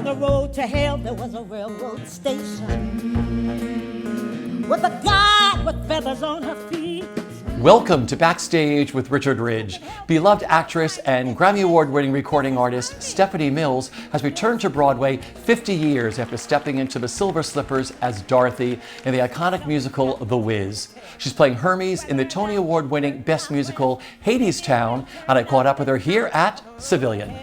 the road to hell there was a railroad station with a guy with feathers on her feet. Welcome to Backstage with Richard Ridge. Beloved actress and Grammy Award-winning recording artist Stephanie Mills has returned to Broadway 50 years after stepping into the silver slippers as Dorothy in the iconic musical The Wiz. She's playing Hermes in the Tony Award-winning Best Musical Hadestown, and I caught up with her here at Civilian.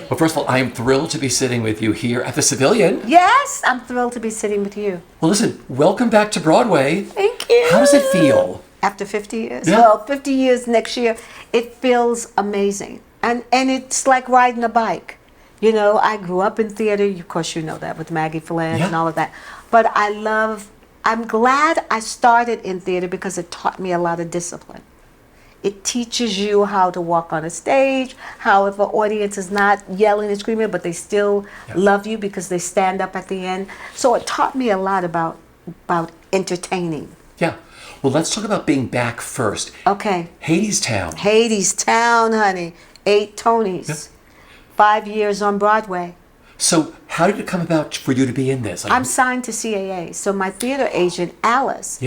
Well, first of all, I am thrilled to be sitting with you here at the Civilian. Yes, I'm thrilled to be sitting with you. Well, listen, welcome back to Broadway. Thank you. How does it feel? After 50 years? Yeah. Well, 50 years next year, it feels amazing. And it's like riding a bike. You know, I grew up in theater. Of course, you know that with Maggie Flynn and all of that. But I'm glad I started in theater because it taught me a lot of discipline. It teaches you how to walk on a stage, how if an audience is not yelling and screaming, but they still love you because they stand up at the end. So it taught me a lot about entertaining. Yeah. Well, let's talk about being back first. Okay. Hadestown. Hadestown, honey. 8 Tonys. 5 years on Broadway. So how did it come about for you to be in this? I'm signed to CAA. So my theater agent, Alice,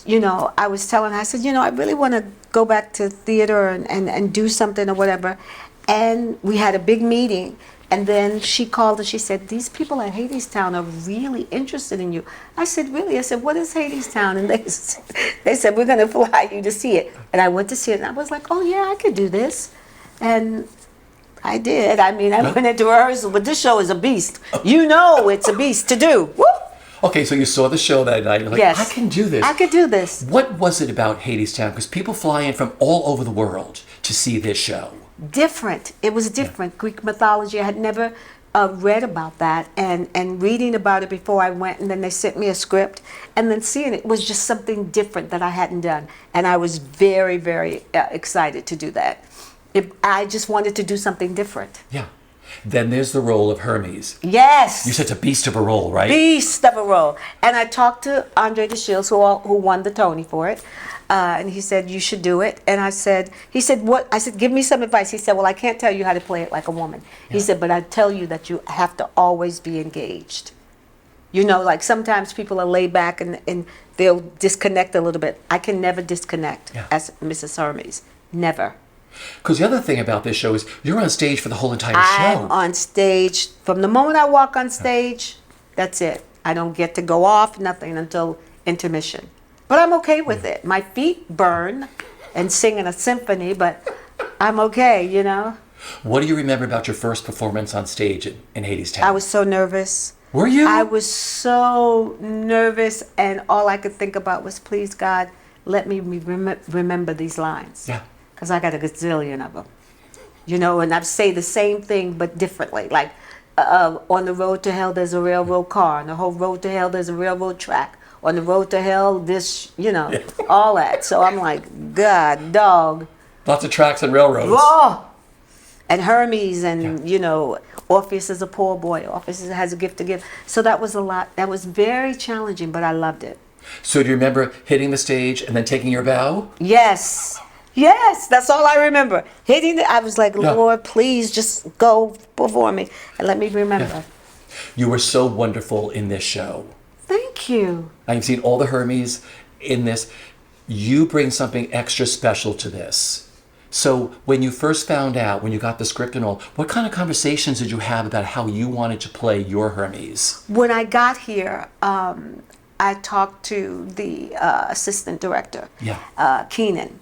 you know, I was telling her, I said, you know, I really want to go back to theater and do something or whatever. And we had a big meeting. And then she called and she said, these people at Hadestown are really interested in you. I said, really? I said, what is Hadestown? And they said, we're going to fly you to see it. And I went to see it and I was like, oh yeah, I could do this. And I did. I mean, I went into rehearsal, but this show is a beast. You know it's a beast to do. Woo! Okay, so you saw the show that night. You're like, yes. I can do this. I could do this. What was it about Hadestown? Because people fly in from all over the world to see this show. Different. It was different. Greek mythology. I had never read about that. And reading about it before I went, and then they sent me a script. And then seeing it was just something different that I hadn't done. And I was very, very excited to do that. I just wanted to do something different. Yeah. Then there's the role of Hermes. Yes. You said it's a beast of a role, right? Beast of a role. And I talked to André De Shields, who won the Tony for it. And he said, you should do it. And he said, what? I said, give me some advice. He said, well, I can't tell you how to play it like a woman. Yeah. He said, but I tell you that you have to always be engaged. You know, like sometimes people are laid back and they'll disconnect a little bit. I can never disconnect as Mrs. Hermes. Never. Because the other thing about this show is you're on stage for the whole entire show. I'm on stage. From the moment I walk on stage, that's it. I don't get to go off, nothing until intermission. But I'm okay with it. My feet burn and singing a symphony, but I'm okay, you know. What do you remember about your first performance on stage in Hadestown? I was so nervous. Were you? I was so nervous, and all I could think about was, please, God, let me remember these lines. Yeah. Because I got a gazillion of them, you know, and I say the same thing but differently. Like on the road to hell, there's a railroad car. On the whole road to hell, there's a railroad track. On the road to hell, this, you know, all that. So I'm like, God, dog. Lots of tracks and railroads. Oh! And Hermes and, you know, Orpheus is a poor boy. Orpheus has a gift to give. So that was a lot. That was very challenging, but I loved it. So do you remember hitting the stage and then taking your bow? Yes. Yes, that's all I remember. Hitting it, I was like, Lord, please just go before me and let me remember. Yeah. You were so wonderful in this show. Thank you. I've seen all the Hermes in this. You bring something extra special to this. So when you first found out, when you got the script and all, what kind of conversations did you have about how you wanted to play your Hermes? When I got here, I talked to the assistant director, Keenan.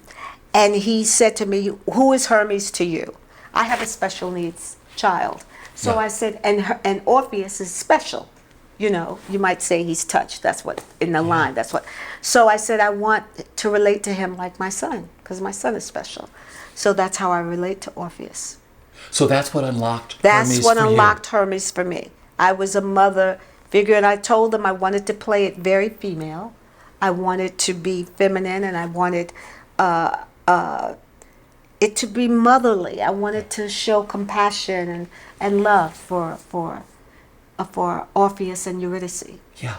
And he said to me, who is Hermes to you? I have a special needs child. So I said, and Orpheus is special. You know, you might say he's touched. That's what, in the line, that's what. So I said, I want to relate to him like my son, because my son is special. So that's how I relate to Orpheus. So that's what unlocked Hermes That's what for unlocked you. Hermes for me. I was a mother figure, and I told them I wanted to play it very female. I wanted to be feminine, and I wanted it to be motherly. I wanted to show compassion and love for Orpheus and Eurydice. Yeah.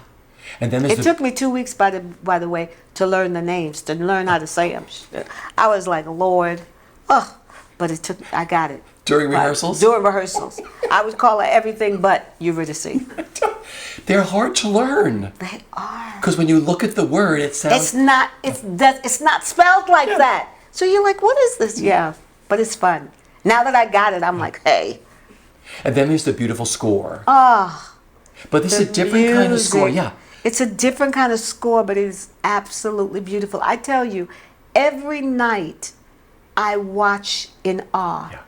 And then it took me 2 weeks, by the way, to learn the names, to learn how to say them. I was like, Lord, oh, but I got it. During rehearsals? During rehearsals. I would call her everything but Eurydice. They're hard to learn. They are. Because when you look at the word, it sounds... It's not spelled like that. So you're like, what is this? Yeah, but it's fun. Now that I got it, I'm like, hey. And then there's the beautiful score. Ah. But this is a different kind of score, yeah. It's a different kind of score, but it is absolutely beautiful. I tell you, every night I watch in awe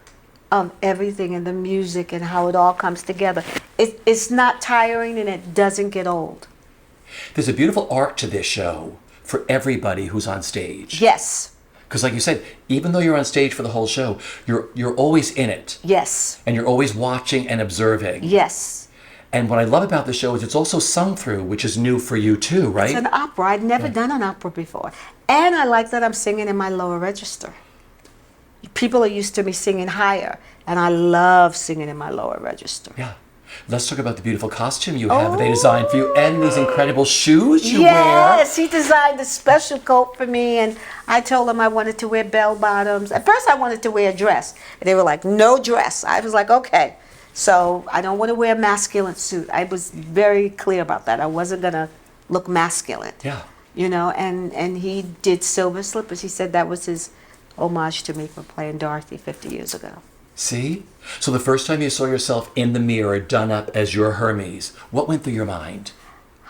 of everything and the music and how it all comes together. It's not tiring and it doesn't get old. There's a beautiful arc to this show for everybody who's on stage. Yes. Because like you said, even though you're on stage for the whole show, you're always in it. Yes. And you're always watching and observing. Yes. And what I love about the show is it's also sung through, which is new for you too, right? It's an opera. I'd never done an opera before. And I like that I'm singing in my lower register. People are used to me singing higher, and I love singing in my lower register. Yeah. Let's talk about the beautiful costume you have they designed for you and these incredible shoes you wear. Yes, he designed a special coat for me, and I told him I wanted to wear bell bottoms. At first I wanted to wear a dress, and they were like, no dress. I was like, okay. So I don't want to wear a masculine suit. I was very clear about that. I wasn't going to look masculine. Yeah. You know, and he did silver slippers. He said that was his homage to me for playing Dorothy 50 years ago. See? So the first time you saw yourself in the mirror done up as your Hermes, what went through your mind?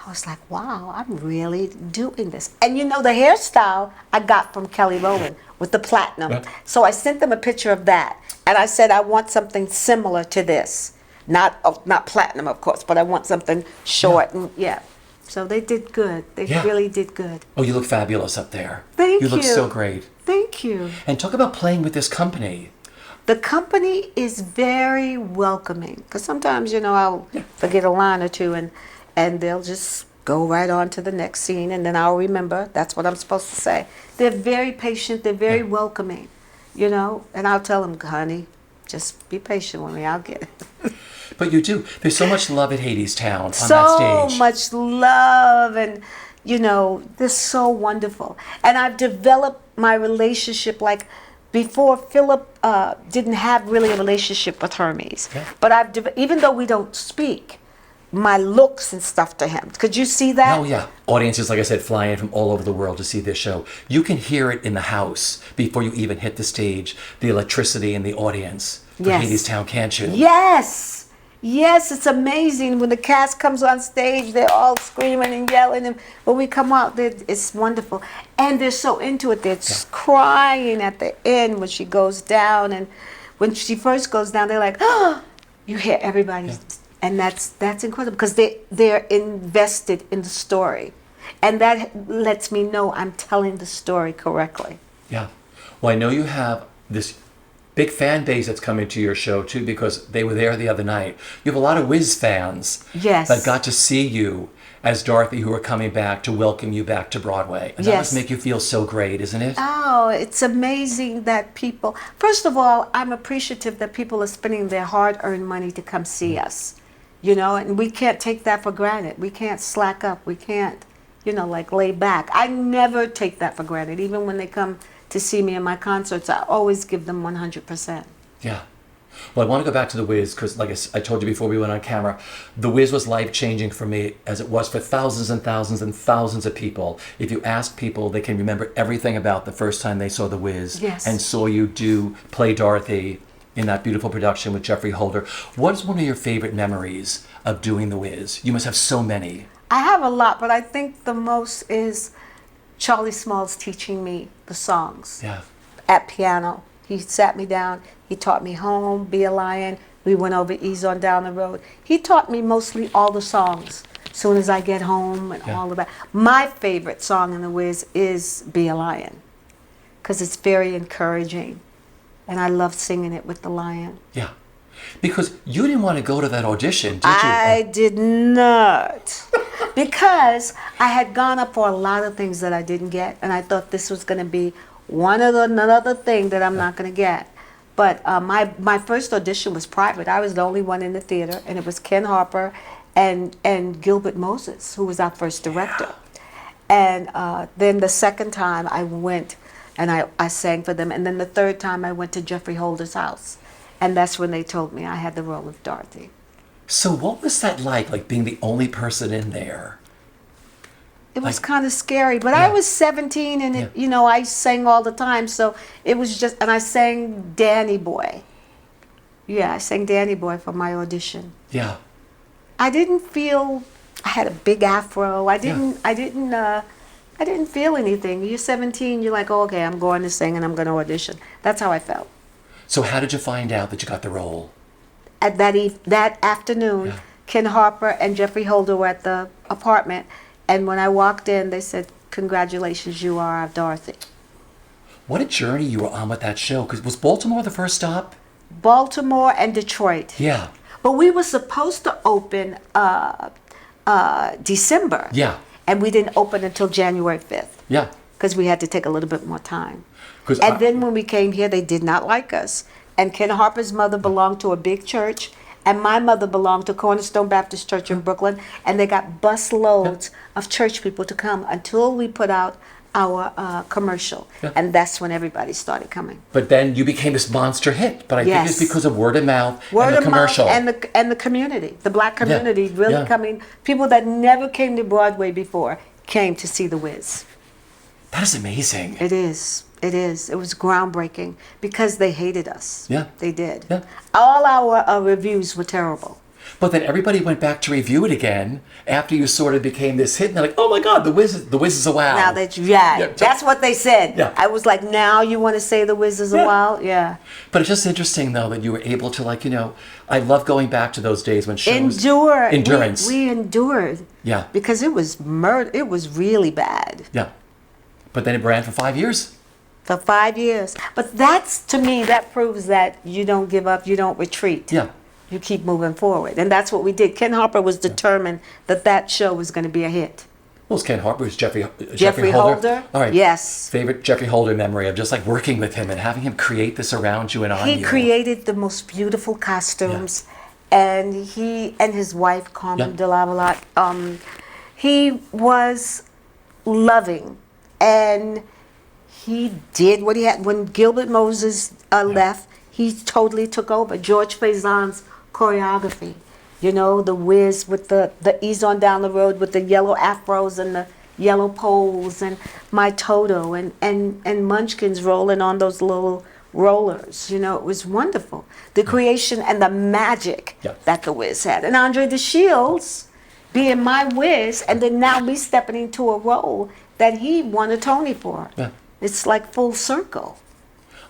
I was like, wow, I'm really doing this. And you know, the hairstyle I got from Kelly Rowland with the platinum. Yeah. So I sent them a picture of that. And I said, I want something similar to this. Not platinum, of course, but I want something short. And so they did good. They really did good. Oh, you look fabulous up there. Thank you. You look so great. Thank you. And talk about playing with this company. The company is very welcoming. Because sometimes, you know, I'll forget a line or two and they'll just go right on to the next scene. And then I'll remember that's what I'm supposed to say. They're very patient. They're very welcoming, you know. And I'll tell them, honey, just be patient with me. I'll get it. But you do. There's so much love at Hadestown on that stage. So much love, and you know, they're so wonderful. And I've developed my relationship like before. Philip didn't have really a relationship with Hermes, but even though we don't speak, my looks and stuff to him. Could you see that? Oh yeah. Audiences, like I said, fly in from all over the world to see this show. You can hear it in the house before you even hit the stage. The electricity in the audience for Hadestown, can't you? Yes. Yes, it's amazing. When the cast comes on stage, they're all screaming and yelling. And when we come out, it's wonderful. And they're so into it. They're crying at the end when she goes down. And when she first goes down, they're like, oh, you hear everybody. Yeah. And that's incredible because they're invested in the story. And that lets me know I'm telling the story correctly. Yeah. Well, I know you have this big fan base that's coming to your show too, because they were there the other night. You have a lot of Wiz fans that got to see you as Dorothy, who are coming back to welcome you back to Broadway. And that must make you feel so great, isn't it? Oh, it's amazing that people, first of all, I'm appreciative that people are spending their hard-earned money to come see us, you know, and we can't take that for granted. We can't slack up. We can't, you know, like lay back. I never take that for granted. Even when they come to see me in my concerts, I always give them 100%. Yeah. Well, I want to go back to The Wiz because, like I told you before we went on camera, The Wiz was life-changing for me, as it was for thousands and thousands and thousands of people. If you ask people, they can remember everything about the first time they saw The Wiz and saw you play Dorothy in that beautiful production with Jeffrey Holder. What is one of your favorite memories of doing The Wiz? You must have so many. I have a lot, but I think the most is Charlie Smalls teaching me the songs at piano. He sat me down. He taught me Home, Be a Lion. We went over Ease on Down the Road. He taught me mostly all the songs. Soon as I Get Home and all of that. My favorite song in The Wiz is Be a Lion because it's very encouraging. And I love singing it with the lion. Yeah. Because you didn't want to go to that audition, did you? I did not. Because I had gone up for a lot of things that I didn't get, and I thought this was going to be another thing that I'm not going to get. But my first audition was private. I was the only one in the theater, and it was Ken Harper and Gilbert Moses, who was our first director. And then the second time I went and I sang for them. And then the third time I went to Jeffrey Holder's house, and that's when they told me I had the role of Dorothy. So what was that like being the only person in there? It was kind of scary, but I was 17, and it, you know, I sang all the time, so it was just, and I sang Danny Boy. Yeah, I sang Danny Boy for my audition. Yeah. I didn't feel, I had a big afro. I didn't feel anything. You're 17, you're like, oh, okay, I'm going to sing and I'm going to audition. That's how I felt. So how did you find out that you got the role? At that afternoon, Ken Harper and Jeffrey Holder were at the apartment, and when I walked in, they said, congratulations, you are our Dorothy. What a journey you were on with that show. Because was Baltimore the first stop? Baltimore and Detroit. Yeah. But we were supposed to open December. Yeah. And we didn't open until January 5th. Yeah. Because we had to take a little bit more time. And then when we came here, they did not like us. And Ken Harper's mother belonged to a big church, and my mother belonged to Cornerstone Baptist Church in Brooklyn, and they got bus loads of church people to come until we put out our commercial. And that's when everybody started coming. But then you became this monster hit. But I think it's because of word of mouth and the commercial. And the community, the black community really coming. People that never came to Broadway before came to see The Wiz. That is amazing. It is. It is. It was groundbreaking because they hated us. Yeah. They did. Yeah. All our reviews were terrible. But then everybody went back to review it again after you sort of became this hit. And they're like, oh my God, The Wiz is a wow. Now that's what they said. Yeah. I was like, now you want to say The Wiz is a wow? Yeah. But it's just interesting, though, that you were able to, like, you know, I love going back to those days when shows... Endurance. We endured. Yeah. Because it was murder. It was really bad. Yeah. But then it ran for 5 years. For 5 years. But that's, to me, that proves that you don't give up, you don't retreat. Yeah. You keep moving forward. And that's what we did. Ken Harper was determined that show was going to be a hit. Well, it's Ken Harper. It's Jeffrey Holder. All right. Yes. Favorite Jeffrey Holder memory of just like working with him and having him create this around you and on you. He created the most beautiful costumes. And he and his wife, Carmen de Lavalette, he was loving. And he did what he had. When Gilbert Moses left, he totally took over. George Faison's choreography. You know, The Wiz with the Ease on Down the Road with the yellow afros and the yellow poles, and My Toto and Munchkins rolling on those little rollers. You know, it was wonderful. The creation and the magic that The Wiz had. And André De Shields being my Wiz, and then now me stepping into a role that he won a Tony for. Yeah. It's like full circle.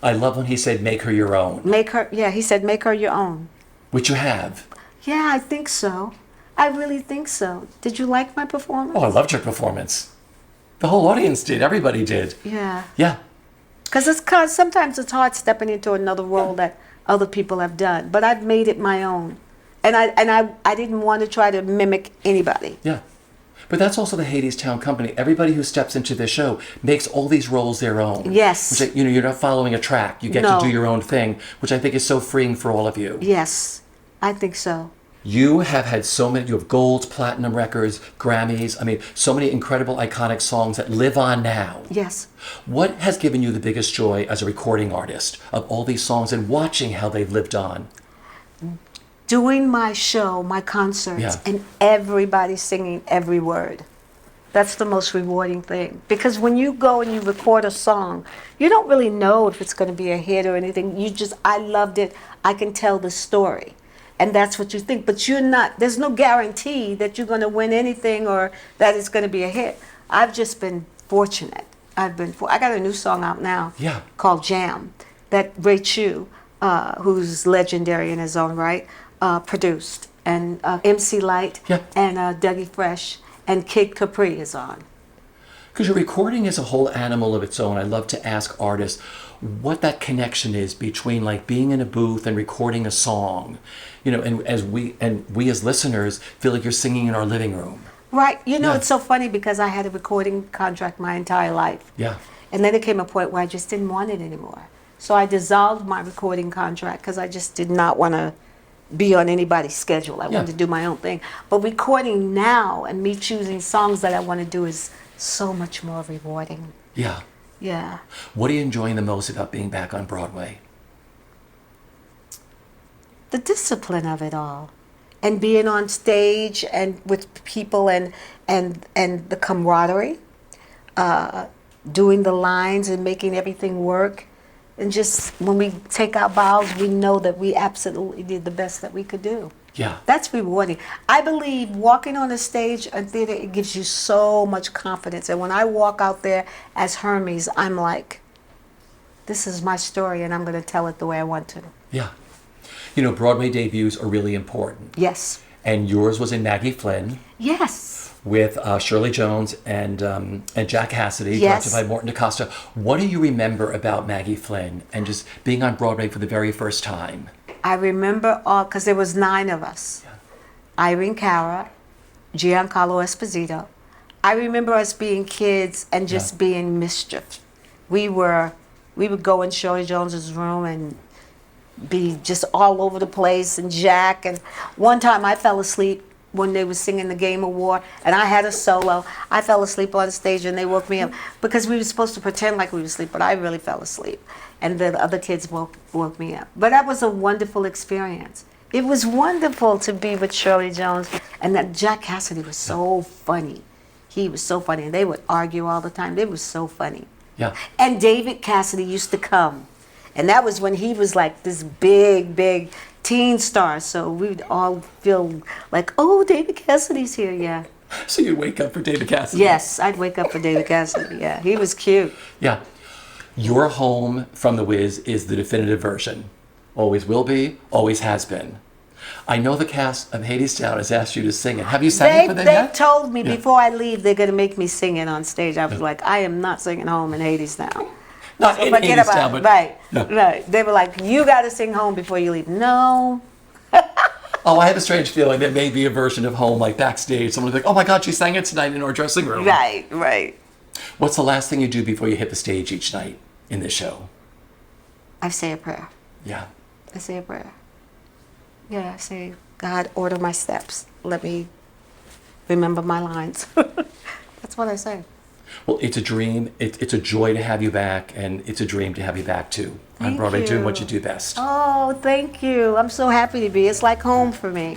I love when he said, make her your own. He said, make her your own. Which you have. Yeah, I think so. I really think so. Did you like my performance? Oh, I loved your performance. The whole audience did. Everybody did. Yeah. Yeah. Because sometimes it's hard stepping into another role that other people have done. But I've made it my own. And I didn't want to try to mimic anybody. Yeah. But that's also the Hadestown company. Everybody who steps into this show makes all these roles their own. Yes. Which, you know, you're not following a track. You get to do your own thing, which I think is so freeing for all of you. Yes, I think so. You have had you have gold, platinum records, Grammys. I mean, so many incredible, iconic songs that live on now. Yes. What has given you the biggest joy as a recording artist of all these songs and watching how they've lived on? Doing my show, my concerts, and everybody singing every word. That's the most rewarding thing. Because when you go and you record a song, you don't really know if it's going to be a hit or anything. I loved it. I can tell the story. And that's what you think. But there's no guarantee that you're going to win anything or that it's going to be a hit. I've just been fortunate. I got a new song out now called Jam that Ray Chu, who's legendary in his own right, produced, and MC Light and Dougie Fresh and Kid Capri is on. Because your recording is a whole animal of its own. I love to ask artists what that connection is between like being in a booth and recording a song, you know, and we as listeners feel like you're singing in our living room. Right. You know, it's so funny because I had a recording contract my entire life. Yeah. And then there came a point where I just didn't want it anymore. So I dissolved my recording contract because I just did not want to be on anybody's schedule. I wanted to do my own thing. But recording now and me choosing songs that I want to do is so much more rewarding. Yeah. Yeah. What are you enjoying the most about being back on Broadway? The discipline of it all, and being on stage and with people, and the camaraderie, doing the lines and making everything work, and just when we take our bows, we know that we absolutely did the best that we could do. Yeah. That's rewarding. I believe walking on a stage, a theater, it gives you so much confidence. And when I walk out there as Hermes, I'm like, this is my story, and I'm going to tell it the way I want to. Yeah. You know, Broadway debuts are really important. Yes. And yours was in Maggie Flynn. Yes. With Shirley Jones and Jack Cassidy, Yes. directed by Morton DaCosta. What do you remember about Maggie Flynn and just being on Broadway for the very first time? I remember all, because there was 9 of us. Yeah. Irene Cara, Giancarlo Esposito. I remember us being kids and just being mischief. We would go in Shirley Jones's room and be just all over the place, and Jack. And one time I fell asleep when they were singing the Game of War, and I had a solo. I fell asleep on stage, and they woke me up because we were supposed to pretend like we were asleep, but I really fell asleep, and the other kids woke me up. But that was a wonderful experience. It was wonderful to be with Shirley Jones, and that Jack Cassidy was so funny. He was so funny, and they would argue all the time. They were so funny. Yeah. And David Cassidy used to come. And that was when he was like this big, big teen star. So we'd all feel like, oh, David Cassidy's here, yeah. So you'd wake up for David Cassidy? Yes, I'd wake up for David Cassidy, yeah. He was cute. Yeah. Your Home from The Wiz is the definitive version. Always will be, always has been. I know the cast of Hadestown has asked you to sing it. Have you sang it for them yet? They told me before I leave they're going to make me sing it on stage. I was like, I am not singing Home in Hadestown. Not So in forget Hadestown, about but... it. Right, No. right. They were like, you got to sing Home before you leave. No. Oh, I have a strange feeling there may be a version of Home, like backstage. Someone will be like, oh my God, she sang it tonight in our dressing room. Right, right. What's the last thing you do before you hit the stage each night in this show? I say a prayer. Yeah. I say a prayer. Yeah, I say, God, order my steps. Let me remember my lines. That's what I say. Well, it's a dream. It's a joy to have you back, and it's a dream to have you back too on Thank Broadway you. doing what you do best. Oh, thank you. I'm so happy to be. It's like home for me.